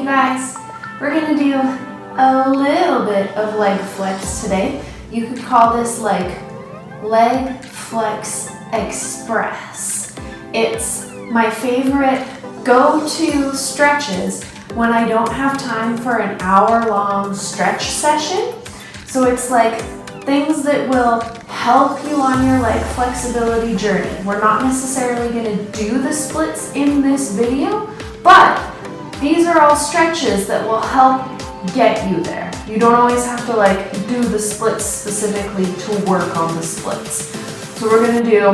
you guys. We're gonna do a little bit of leg flex today. You could call this like leg flex express. It's my favorite go-to stretches when I don't have time for an hour-long stretch session. So it's like things that will help you on your leg flexibility journey. We're not necessarily going to do the splits in this video, but these are all stretches that will help get you there. You don't always have to like do the splits specifically to work on the splits. So we're going to do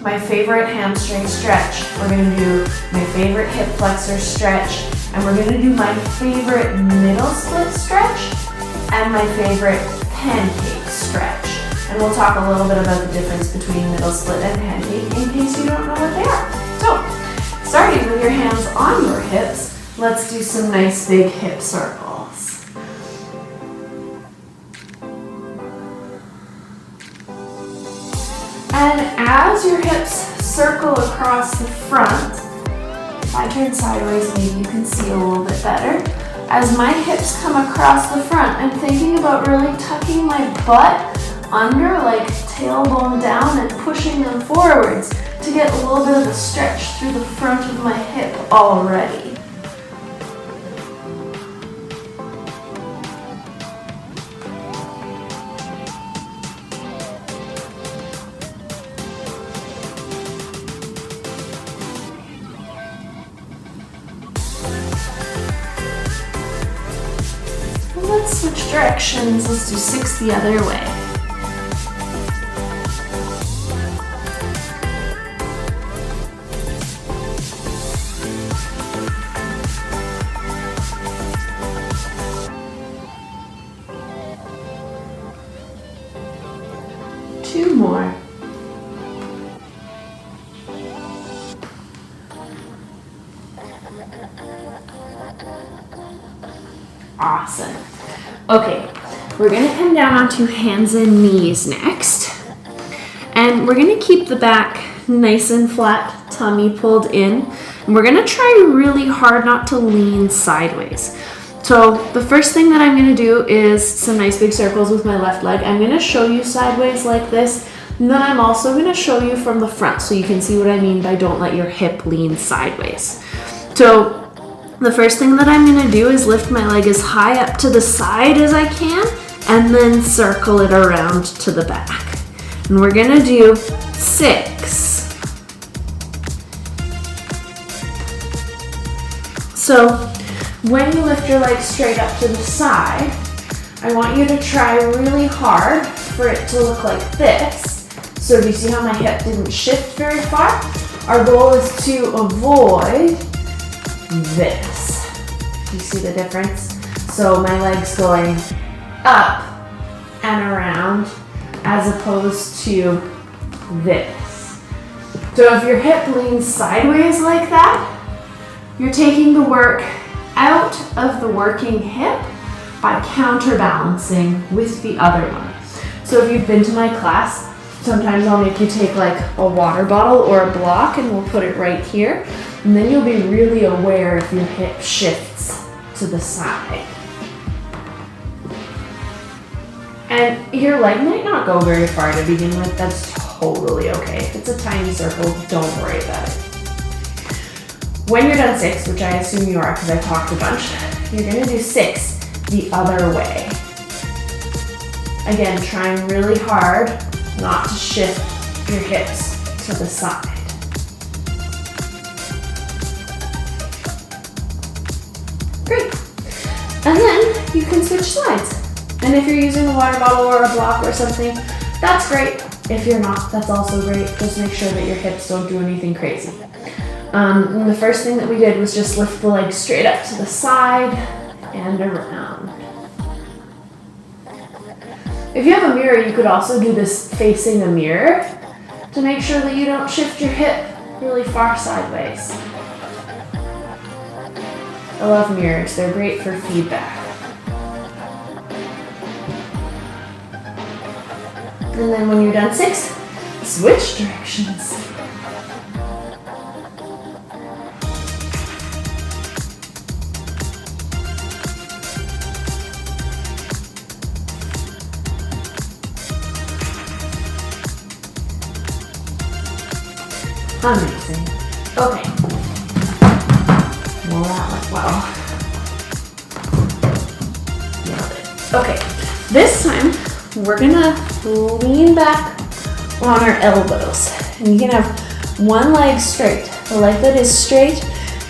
my favorite hamstring stretch, we're going to do my favorite hip flexor stretch, and we're going to do my favorite middle split stretch and my favorite pancake stretch. And we'll talk a little bit about the difference between middle split and pancake in case you don't know what they are. So, starting with your hands on your hips, let's do some nice big hip circles. And as your hips circle across the front, if I turn sideways, maybe you can see a little bit better. As my hips come across the front, I'm thinking about really tucking my butt under, like tailbone down, and pushing them forwards to get a little bit of a stretch through the front of my hip already. Let's switch directions. Let's do 6 the other way. Two more. Awesome. Okay, we're going to come down onto hands and knees next. And we're going to keep the back nice and flat, tummy pulled in. And we're going to try really hard not to lean sideways. So the first thing that I'm going to do is some nice big circles with my left leg. I'm going to show you sideways like this. And then I'm also going to show you from the front so you can see what I mean by don't let your hip lean sideways. So the first thing that I'm going to do is lift my leg as high up to the side as I can and then circle it around to the back. And we're going to do 6. So when you lift your leg straight up to the side, I want you to try really hard for it to look like this. So do you see how my hip didn't shift very far? Our goal is to avoid this. Do you see the difference? So my leg's going up and around as opposed to this. So if your hip leans sideways like that, you're taking the work out of the working hip by counterbalancing with the other one. So if you've been to my class, sometimes I'll make you take like a water bottle or a block and we'll put it right here. And then you'll be really aware if your hip shifts to the side. And your leg might not go very far to begin with. That's totally okay. If it's a tiny circle, don't worry about it. When you're done 6, which I assume you are because I talked a bunch, you're going to do 6 the other way. Again, trying really hard not to shift your hips to the side. Great. And then you can switch sides. And if you're using a water bottle or a block or something, that's great. If you're not, that's also great. Just make sure that your hips don't do anything crazy. And the first thing that we did was just lift the leg straight up to the side and around. If you have a mirror, you could also do this facing a mirror to make sure that you don't shift your hip really far sideways. I love mirrors. They're great for feedback. And then when you're done 6, switch directions. Amazing. Okay. Well, that went well. Nailed it. Okay. This time, we're gonna lean back on our elbows. And you can have one leg straight. The leg that is straight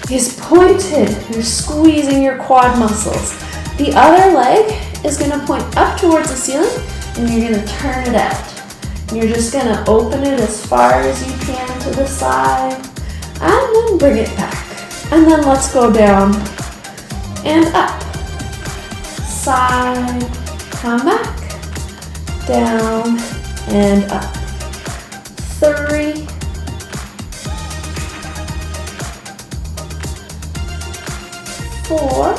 is pointed. You're squeezing your quad muscles. The other leg is gonna point up towards the ceiling and you're gonna turn it out. You're just gonna open it as far as you can to the side and then bring it back. And then let's go down and up. Side, come back, down and up. 3, 4,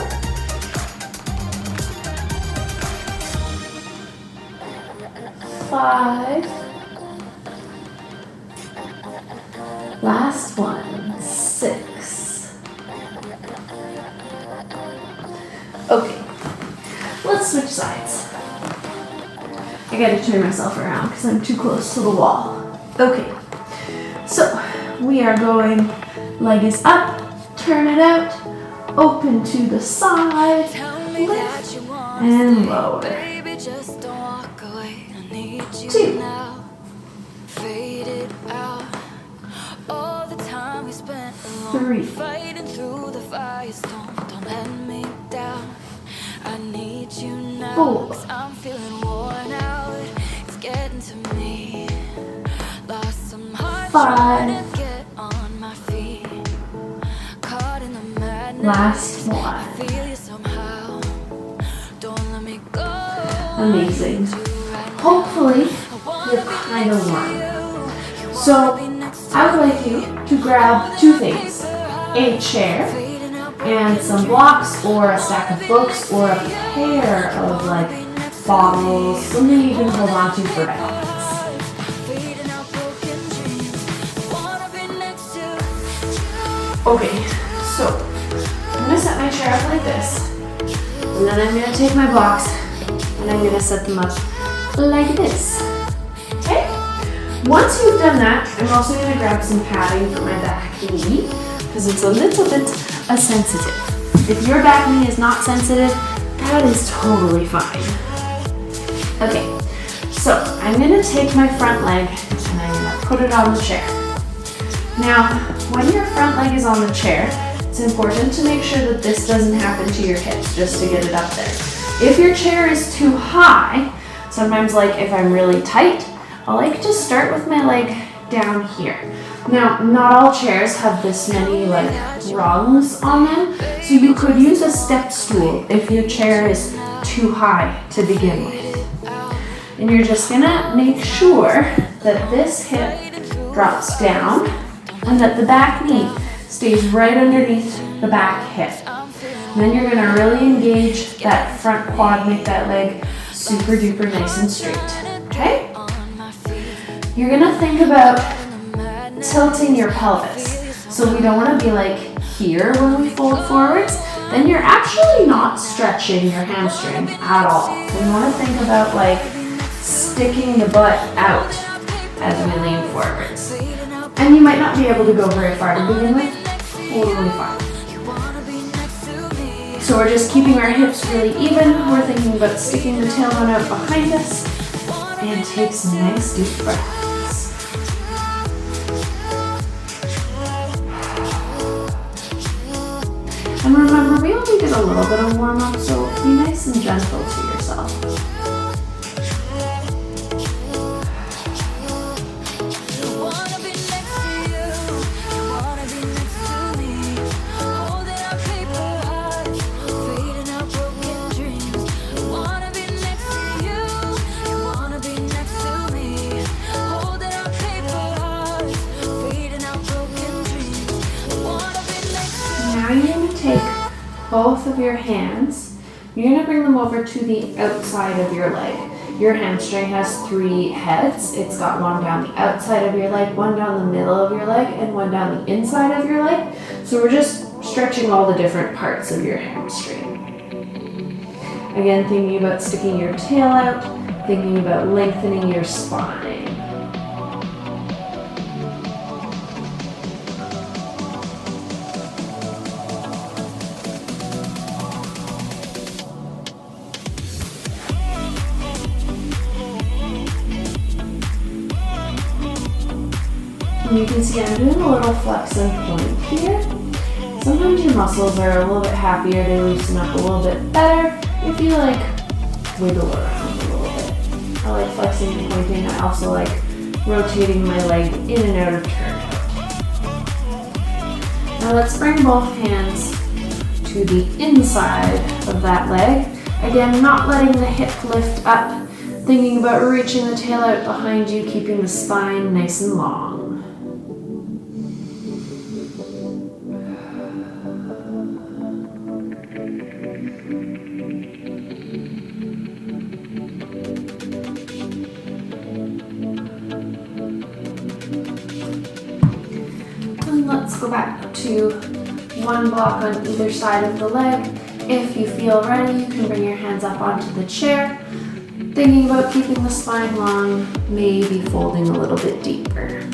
5, last one, 6. Okay, let's switch sides. I gotta turn myself around because I'm too close to the wall. Okay, so we are going, leg is up, turn it out, open to the side, lift, and lower. 2, 3, 4, 5, last one. Amazing. Hopefully, you're kind of warm. So, I would like you to grab 2 things. A chair and some blocks or a stack of books or a pair of bottles, something you can hold on to for balance. Okay, so I'm going to set my chair up like this, and then I'm going to take my blocks and I'm going to set them up like this. Okay? Once you've done that, I'm also going to grab some padding for my back knee because it's a little bit sensitive. If your back knee is not sensitive, that is totally fine. Okay, so I'm going to take my front leg and I'm going to put it on the chair. Now, when your front leg is on the chair, it's important to make sure that this doesn't happen to your hips, just to get it up there. If your chair is too high, sometimes if I'm really tight, I like to start with my leg down here. Now, not all chairs have this many rungs on them, so you could use a step stool if your chair is too high to begin with. And you're just gonna make sure that this hip drops down and that the back knee stays right underneath the back hip. And then you're gonna really engage that front quad, make that leg super duper nice and straight, okay? You're gonna think about tilting your pelvis. So we don't wanna be here when we fold forwards, then you're actually not stretching your hamstring at all. We wanna think about sticking the butt out as we lean forwards. And you might not be able to go very far to begin with, totally fine. So we're just keeping our hips really even. We're thinking about sticking the tailbone out behind us and take some nice deep breaths. And remember, we only did a little bit of warm up, so be nice and gentle to yourself. Both of your hands, you're going to bring them over to the outside of your leg. Your hamstring has 3 heads. It's got one down the outside of your leg, one down the middle of your leg, and one down the inside of your leg. So we're just stretching all the different parts of your hamstring. Again, thinking about sticking your tail out, thinking about lengthening your spine. you can see I'm doing a little flex and point here. Sometimes your muscles are a little bit happier, they loosen up a little bit better if you like wiggle around a little bit. I like flexing and pointing. I also like rotating my leg in and out of turnout. Now let's bring both hands to the inside of that leg. Again, not letting the hip lift up, thinking about reaching the tail out behind you, keeping the spine nice and long. And let's go back to one block on either side of the leg. If you feel ready, you can bring your hands up onto the chair, thinking about keeping the spine long, maybe folding a little bit deeper.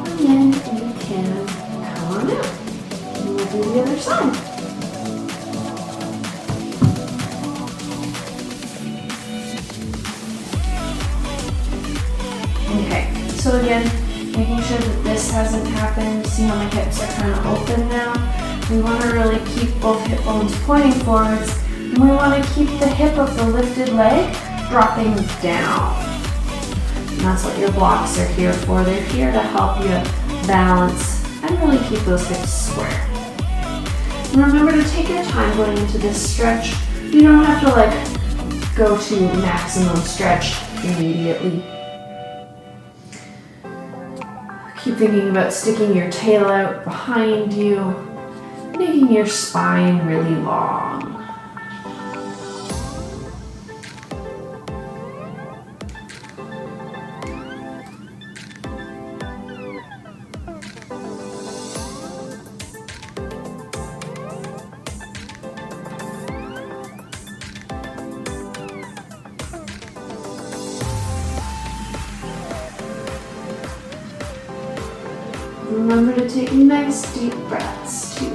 And then you can come on out. And we'll do the other side. Okay, so again, making sure that this hasn't happened. See how my hips are kind of open now? We want to really keep both hip bones pointing forwards, and we want to keep the hip of the lifted leg dropping down. And that's what your blocks are here for. They're here to help you balance and really keep those hips square. And remember to take your time going into this stretch. You don't have to like go to maximum stretch immediately. Keep thinking about sticking your tail out behind you, making your spine really long. Remember to take nice deep breaths too.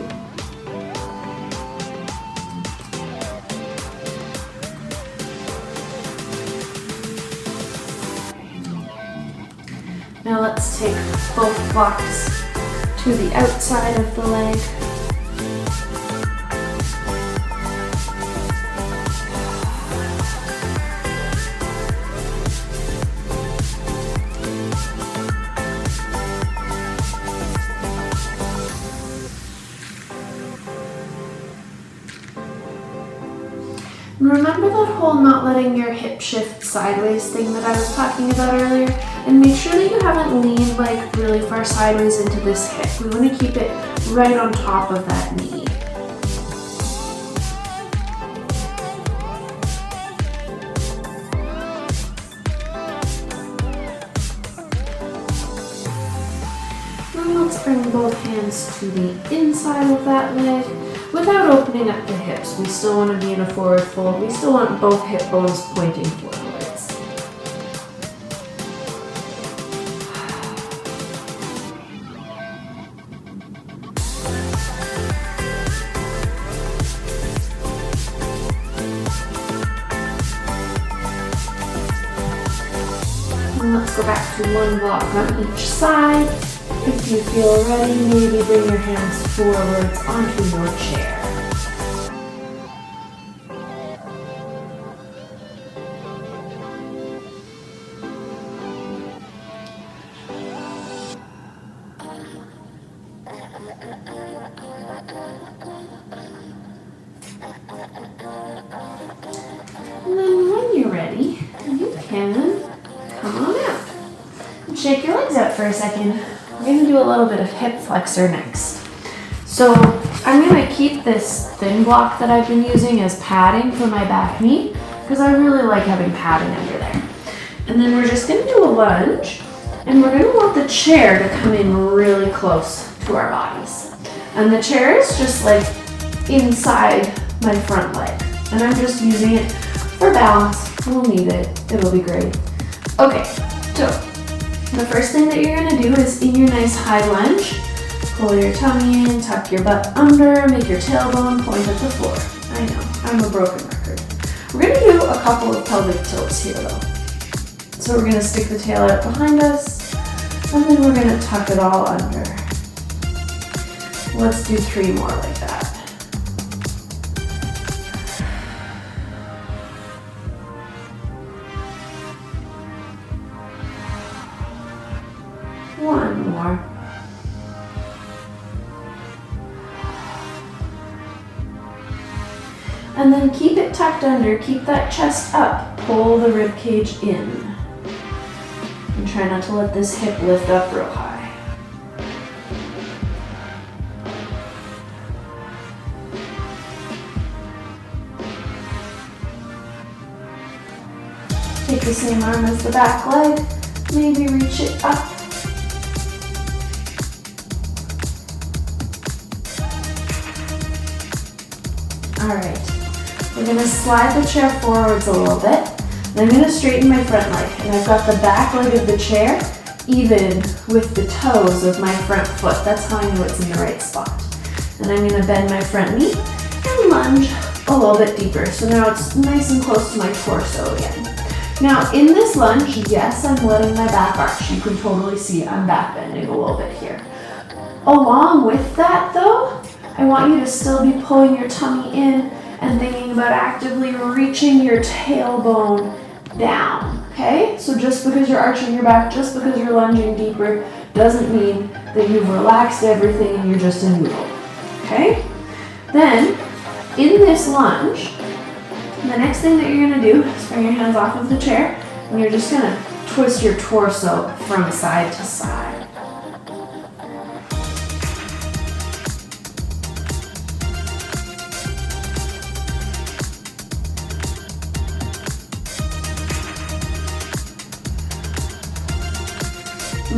Now let's take both blocks to the outside of the leg. Remember that whole not letting your hip shift sideways thing that I was talking about earlier? And make sure that you haven't leaned like really far sideways into this hip. We want to keep it right on top of that knee. Now let's bring both hands to the inside of that leg. Without opening up the hips, we still want to be in a forward fold. We still want both hip bones pointing forwards. And let's go back to one block on each side. If you feel ready, maybe bring your hands forwards onto your chair. And then when you're ready, you can come on out. And shake your legs out for a second. We're going to do a little bit of hip flexor next. So I'm going to keep this thin block that I've been using as padding for my back knee because I really like having padding under there. And then we're just going to do a lunge, and we're going to want the chair to come in really close to our bodies. And the chair is just like inside my front leg. And I'm just using it for balance. We'll need it. It'll be great. Okay, so The first thing that you're gonna do is in your nice high lunge, pull your tummy in, tuck your butt under, make your tailbone point at the floor. I know, I'm a broken record. We're gonna do a couple of pelvic tilts here though. So we're gonna stick the tail out behind us, and then we're gonna tuck it all under. Let's do 3 more like that. One more. And then keep it tucked under, keep that chest up, pull the rib cage in. And try not to let this hip lift up real high. Take the same arm as the back leg, maybe reach it up. Alright, we're going to slide the chair forwards a little bit. And I'm going to straighten my front leg. And I've got the back leg of the chair even with the toes of my front foot. That's how I know it's in the right spot. And I'm going to bend my front knee and lunge a little bit deeper. So now it's nice and close to my torso again. Now in this lunge, yes, I'm letting my back arch. You can totally see I'm back bending a little bit here. Along with that though, I want you to still be pulling your tummy in and thinking about actively reaching your tailbone down, okay? So just because you're arching your back, just because you're lunging deeper, doesn't mean that you've relaxed everything and you're just in neutral, okay? Then, in this lunge, the next thing that you're gonna do is bring your hands off of the chair and you're just gonna twist your torso from side to side.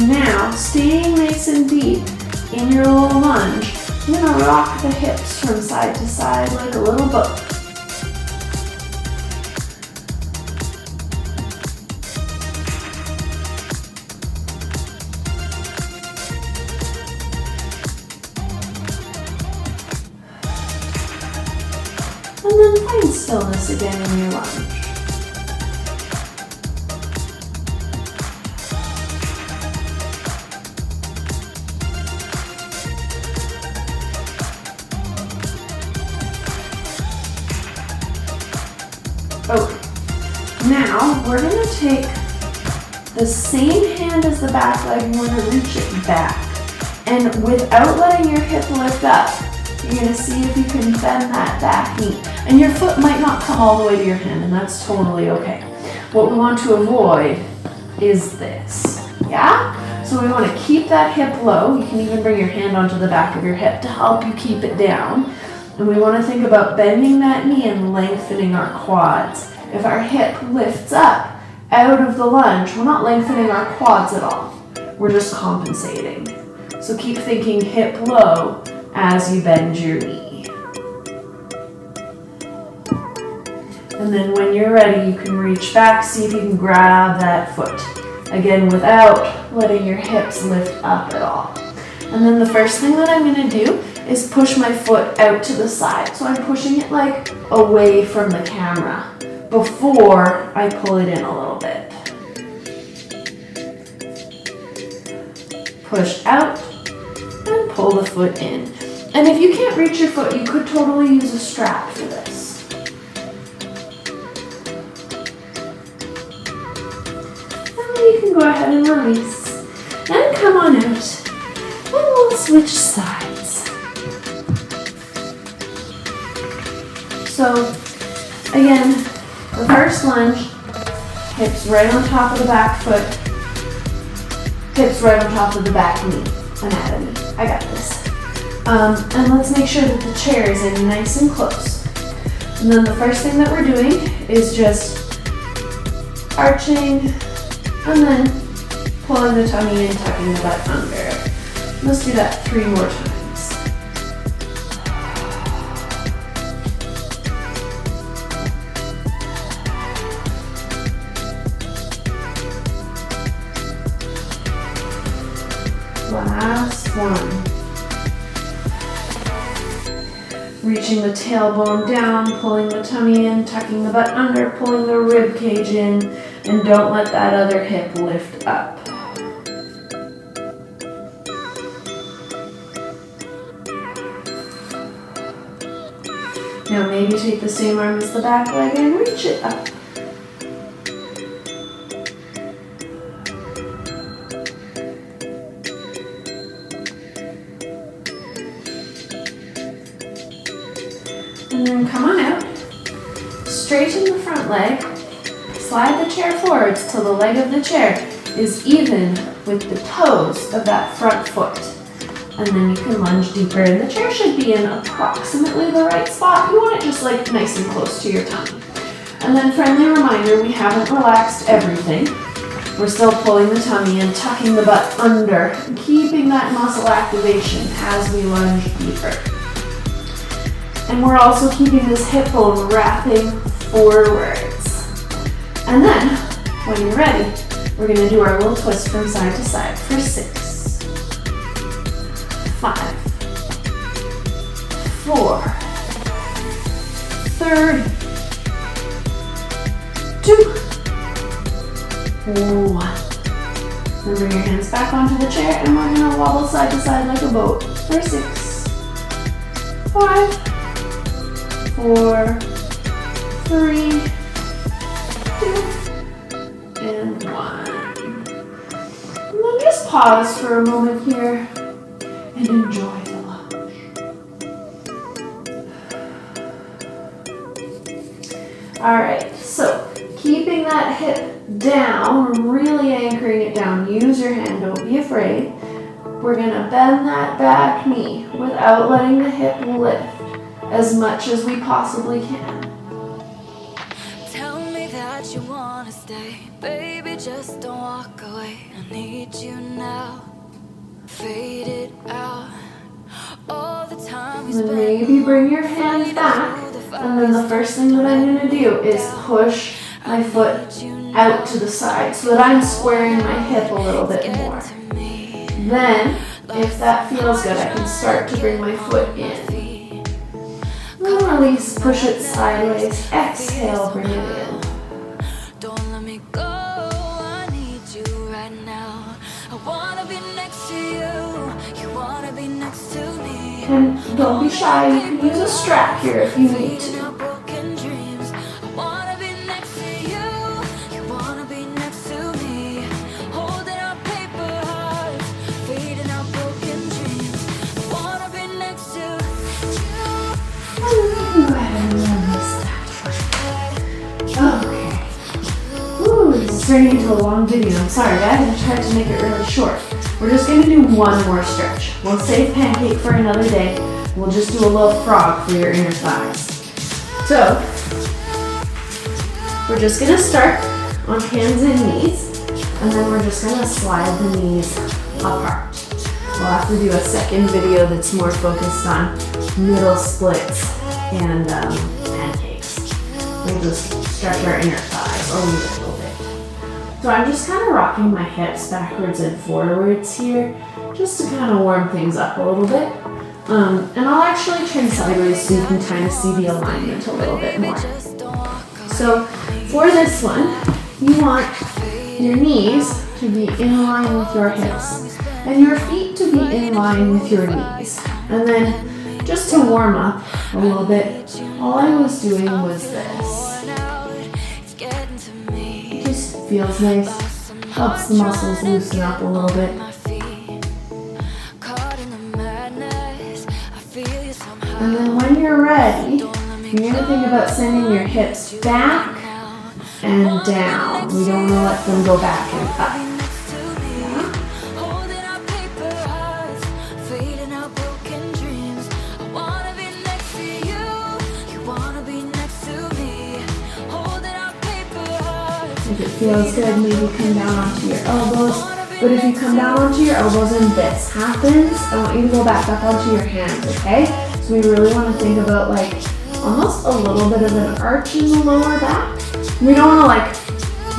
Now, staying nice and deep in your little lunge, you're gonna rock the hips from side to side like a little boat. And then find stillness again in your lunge. Okay, now we're going to take the same hand as the back leg and we're going to reach it back. And without letting your hip lift up, you're going to see if you can bend that back knee. And your foot might not come all the way to your hand, and that's totally okay. What we want to avoid is this, yeah? So we want to keep that hip low. You can even bring your hand onto the back of your hip to help you keep it down. And we want to think about bending that knee and lengthening our quads. If our hip lifts up out of the lunge, we're not lengthening our quads at all. We're just compensating. So keep thinking hip low as you bend your knee. And then when you're ready, you can reach back, see if you can grab that foot. Again, without letting your hips lift up at all. And then the first thing that I'm going to do is push my foot out to the side. So I'm pushing it like away from the camera before I pull it in a little bit. Push out and pull the foot in. And if you can't reach your foot, you could totally use a strap for this. And then you can go ahead and release and come on out. And we'll switch sides. So, again, the first lunge, hips right on top of the back foot, hips right on top of the back knee. Anatomy. I got this. And let's make sure that the chair is in nice and close. And then the first thing that we're doing is just arching and then pulling the tummy in, tucking the butt under. Let's do that 3 more times. Last one. Reaching the tailbone down, pulling the tummy in, tucking the butt under, pulling the rib cage in, and don't let that other hip lift up. Now maybe take the same arm as the back leg and reach it up. And then come on out, straighten the front leg, slide the chair forwards till the leg of the chair is even with the toes of that front foot. And then you can lunge deeper, and the chair should be in approximately the right spot. You want it just like nice and close to your tummy. And then friendly reminder, we haven't relaxed everything. We're still pulling the tummy and tucking the butt under, and keeping that muscle activation as we lunge deeper. And we're also keeping this hip bone wrapping forwards. And then, when you're ready, we're gonna do our little twist from side to side for 6, 5, 4, 3, 2, 1. Then bring your hands back onto the chair, and we're gonna wobble side to side like a boat for 6, 5, 4, 3, 2, and 1. And then just pause for a moment here and enjoy the lunge. All right, so keeping that hip down, really anchoring it down. Use your hand, don't be afraid. We're gonna bend that back knee without letting the hip lift as much as we possibly can. Tell me that you wanna stay, baby, just don't walk away. I need you now. Fade it out. All the time we Then spend. maybe bring your hands back, and then the first thing that I'm gonna do is push my foot out to the side so that I'm squaring my hip a little bit more. Then, if that feels good, I can start to bring my foot in. And release, push it sideways. Exhale, bring it in. Don't let me go, I need you right now. I wanna be next to you, you wanna be next to me. And don't be shy, you can use a strap here if you need to. Turning into a long video. I'm sorry guys, I tried to make it really short. We're just going to do one more stretch. We'll save pancake for another day. We'll just do a little frog for your inner thighs. So, we're just going to start on hands and knees, and then we're just going to slide the knees apart. We'll have to do a second video that's more focused on middle splits and pancakes. We'll just stretch our inner thighs a little bit. So I'm just kind of rocking my hips backwards and forwards here, just to kind of warm things up a little bit. And I'll actually turn sideways so you can kind of see the alignment a little bit more. So for this one, you want your knees to be in line with your hips and your feet to be in line with your knees. And then just to warm up a little bit, all I was doing was this. Feels nice, helps the muscles loosen up a little bit. And then when you're ready, you're going to think about sending your hips back and down. We don't want to let them go back and up. If it feels good, maybe come down onto your elbows. But if you come down onto your elbows and this happens, I want you to go back up onto your hands, okay? So we really want to think about like almost a little bit of an arch in the lower back. We don't want to like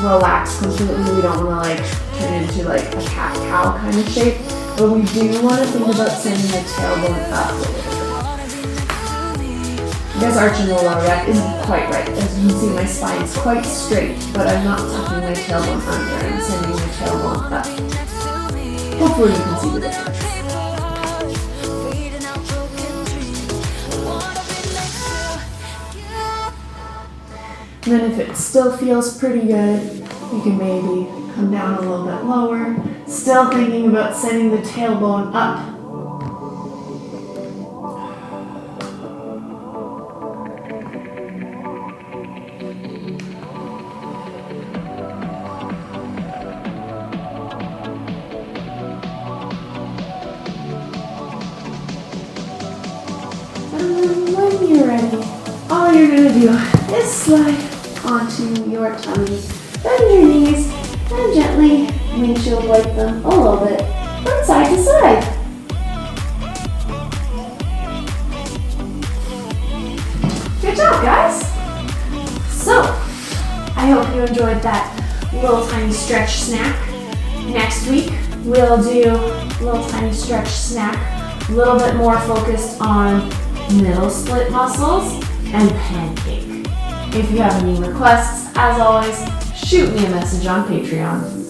relax completely. We don't want to like turn into like a cat-cow kind of shape. but we do want to think about sending the tailbone up a little bit. I guess arching the lower back isn't quite right. As you can see, my spine is quite straight, but I'm not tucking my tailbone under. I'm sending my tailbone up. Hopefully you can see the difference. And then if it still feels pretty good, you can maybe come down a little bit lower. Still thinking about sending the tailbone up. And then when you're ready, all you're gonna do is slide onto your tummy, bend your knees, and gently windshield wipe them a little bit from side to side. Good job, guys! So, I hope you enjoyed that little tiny stretch snack. Next week, we'll do little tiny stretch snack, a little bit more focused on middle split muscles and pancake. If you have any requests, as always, shoot me a message on Patreon.